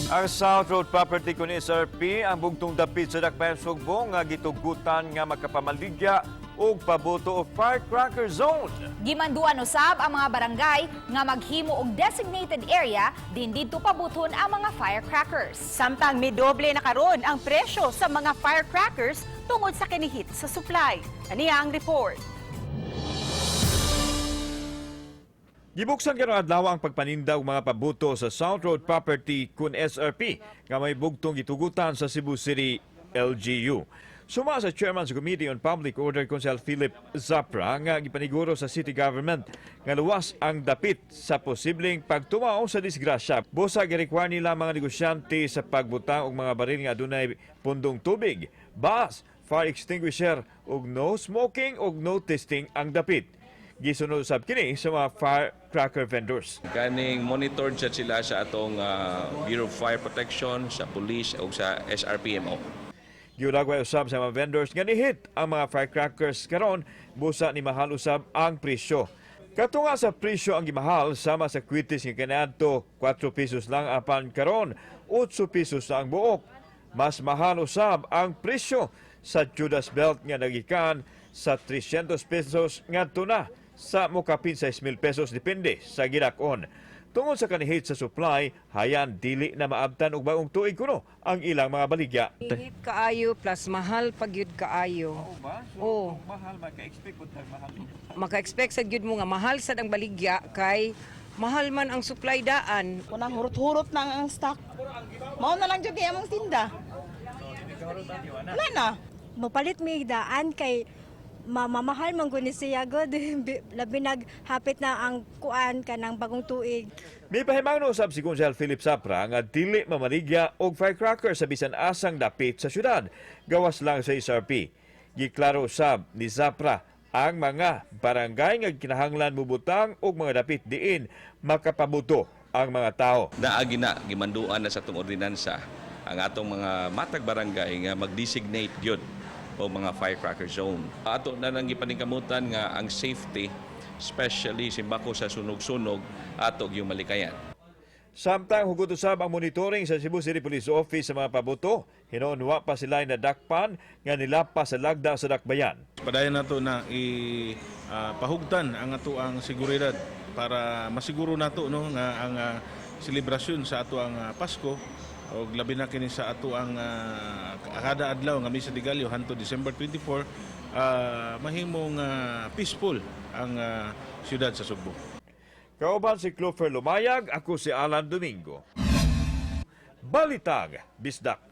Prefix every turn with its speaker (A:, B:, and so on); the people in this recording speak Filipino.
A: Ang South Road Property kun SRP ang bugtong dapit sa Dakbayan Sugbo nga gitugutan nga makapamaligya og paboto o firecracker zone.
B: Gimanduan usab ang mga barangay nga maghimo og designated area din didto pabuton ang mga firecrackers.
C: Samtang midoble na karon ang presyo sa mga firecrackers tungod sa kinihit sa supply. Aniya ang report.
A: Gibuksan karon adlaw ang pagpaninda og mga paboto sa South Road Property kun SRP nga may bugtong gitugutan sa Cebu City LGU. Suma sa Chairman sa Committee on Public Order Consel Philip Zapra nga gipaniguro sa city government nga luwas ang dapit sa posibleng pagtumaw sa disgrasya. Busa gi-require nila mga negosyante sa pagbutang og mga baril nga adunay pundong tubig, bas, fire extinguisher ug no smoking ug no testing ang dapit. Gisunod usab kini sa mga firecracker vendors.
D: Kaning monitored sila sa atong Bureau of Fire Protection, sa police o sa SRPMO.
A: Giulagway usab sa mga vendors nga nihit ang mga firecrackers karon busa ni mahal usab ang presyo. Katunga sa presyo ang gimahal sama sa kwitis nga kaniadto 4 pesos lang apan karon 8 pesos na ang buok. Mas mahal usab ang presyo sa Judas Belt nga nagikan sa 300 pesos ngadto na sa mukapin 6,000 pesos depende sa gidakon. Tungod sa kanihit sa supply, hayan dili na maabtan og bagong tuig kuno ang ilang mga baligya.
E: Higit kaayo plus mahal pag yun kaayo. Oo.
A: Mahal maka-expect pud mahal.
E: Maka-expect sa gyud mo nga mahal sad ang baligya kay mahal man ang supply daan.
F: Kunang hurot-hurot na ang stock. Mao na lang jud among tinda. Wala na.
G: Mapalit mi daan kay mamahal man guni siya god labi naghapit na ang kuan kanang bagong tuig.
A: May pahimangno usab si Consel Philip Zapra nga dili mamaligya og firecracker sa bisan asang dapit sa syudad. Gawas lang sa SRP. Giklaro usab ni Zapra ang mga barangay nga kinahanglan mubutang og mga dapit diin makapabuto ang mga tao.
D: Naagi na, gimanduan na sa itong ordinansa ang atong mga matag barangay nga mag-designate yun o mga firecracker zone. Ato na nang ipaningkamutan nga ang safety, especially simbako sa sunog-sunog, ato yung malikayan.
A: Samtang hugot usab ang monitoring sa Cebu City Police Office sa mga paboto, hinuunwa pa sila na dakpan nga nilapas sa lagda sa dakbayan.
H: Padayon nato na pahugtan ang ato ang seguridad para masiguro nato no nga ang selebrasyon sa ato ang Pasko o labi na kini sa ato ang kada adlaw nga Misa de Gallo hanto December 24 mahimong peaceful ang siyudad sa Sugbo.
A: Kauban si Clover Lumayag, ako si Alan Domingo. Balitag, Bisdak.